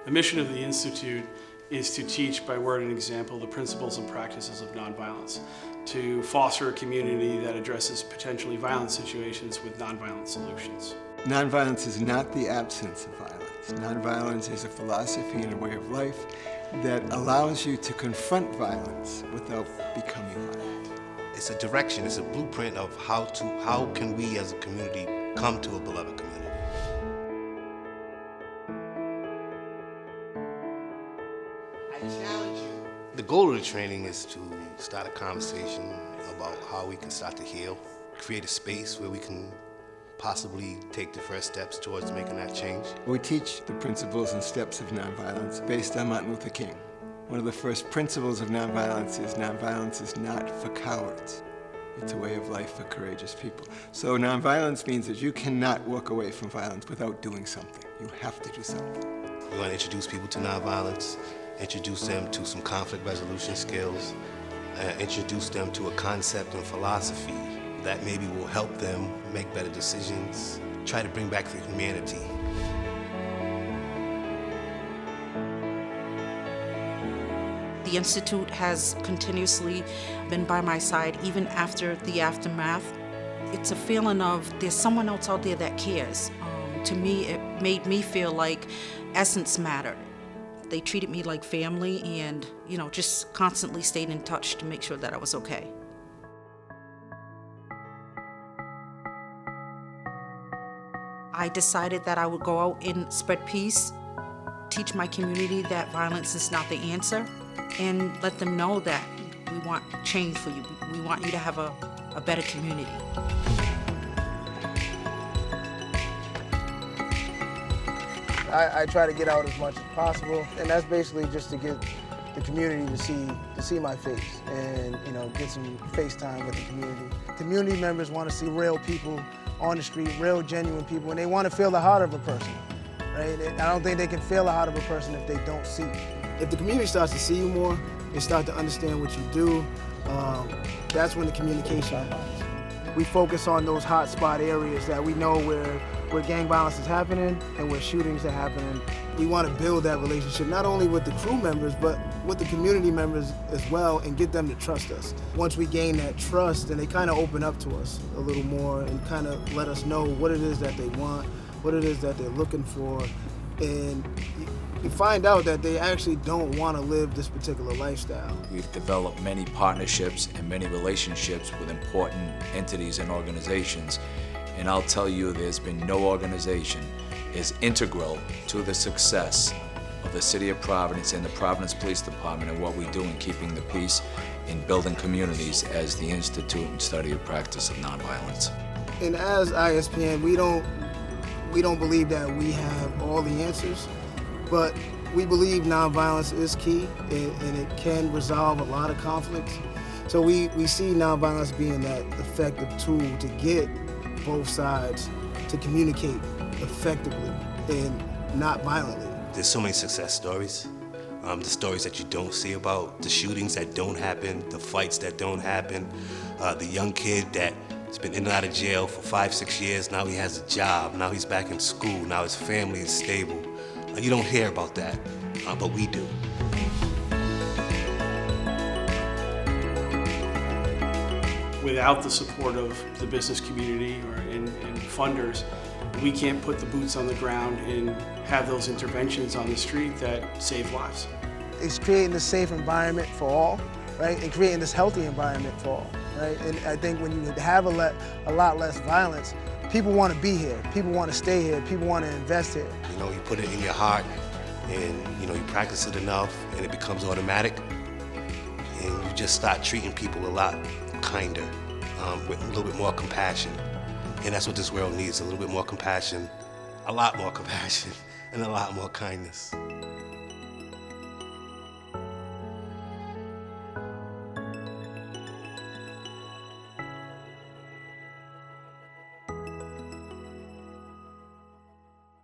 The mission of the Institute is to teach by word and example the principles and practices of nonviolence, to foster a community that addresses potentially violent situations with nonviolent solutions. Nonviolence is not the absence of violence. Nonviolence is a philosophy and a way of life that allows you to confront violence without becoming violent. It's a direction, it's a blueprint of how can we as a community come to a beloved community. I challenge you. The goal of the training is to start a conversation about how we can start to heal, create a space where we can possibly take the first steps towards making that change. We teach the principles and steps of nonviolence based on Martin Luther King. One of the first principles of nonviolence is not for cowards. It's a way of life for courageous people. So nonviolence means that you cannot walk away from violence without doing something. You have to do something. We want to introduce people to nonviolence, introduce them to some conflict resolution skills, introduce them to a concept and philosophy that maybe will help them make better decisions, try to bring back the humanity. The Institute has continuously been by my side even after the aftermath. It's a feeling of there's someone else out there that cares. To me, it made me feel like Essence mattered. They treated me like family and, just constantly stayed in touch to make sure that I was okay. I decided that I would go out and spread peace, teach my community that violence is not the answer, and let them know that we want change for you. We want you to have a better community. I try to get out as much as possible, and that's basically just to get the community to see my face and get some face time with the community. Community members want to see real people on the street, real genuine people, and they want to feel the heart of a person, right? I don't think they can feel the heart of a person if they don't see it. If the community starts to see you more, they start to understand what you do, that's when the communication happens. We focus on those hot spot areas that we know where gang violence is happening and where shootings are happening. We want to build that relationship, not only with the crew members, but with the community members as well, and get them to trust us. Once we gain that trust, then they kind of open up to us a little more and kind of let us know what it is that they want, what it is that they're looking for, and you find out that they actually don't want to live this particular lifestyle. We've developed many partnerships and many relationships with important entities and organizations, and I'll tell you there's been no organization is integral to the success of the City of Providence and the Providence Police Department and what we do in keeping the peace in building communities as the Institute and Study of Practice of Nonviolence. And as ISPN, we don't believe that we have all the answers, but we believe nonviolence is key and it can resolve a lot of conflicts. So we see nonviolence being that effective tool to get both sides to communicate effectively and not violently. There's so many success stories. The stories that you don't see about, the shootings that don't happen, the fights that don't happen, the young kid that's been in and out of jail for 5-6 years, now he has a job, now he's back in school, now his family is stable. You don't hear about that, but we do. Without the support of the business community and funders, we can't put the boots on the ground and have those interventions on the street that save lives. It's creating a safe environment for all, right? And creating this healthy environment for all, right? And I think when you have a lot less violence, people want to be here, people want to stay here, people want to invest here. You put it in your heart and you practice it enough and it becomes automatic, and you just start treating people a lot kinder, with a little bit more compassion. And that's what this world needs, a little bit more compassion, a lot more compassion, and a lot more kindness.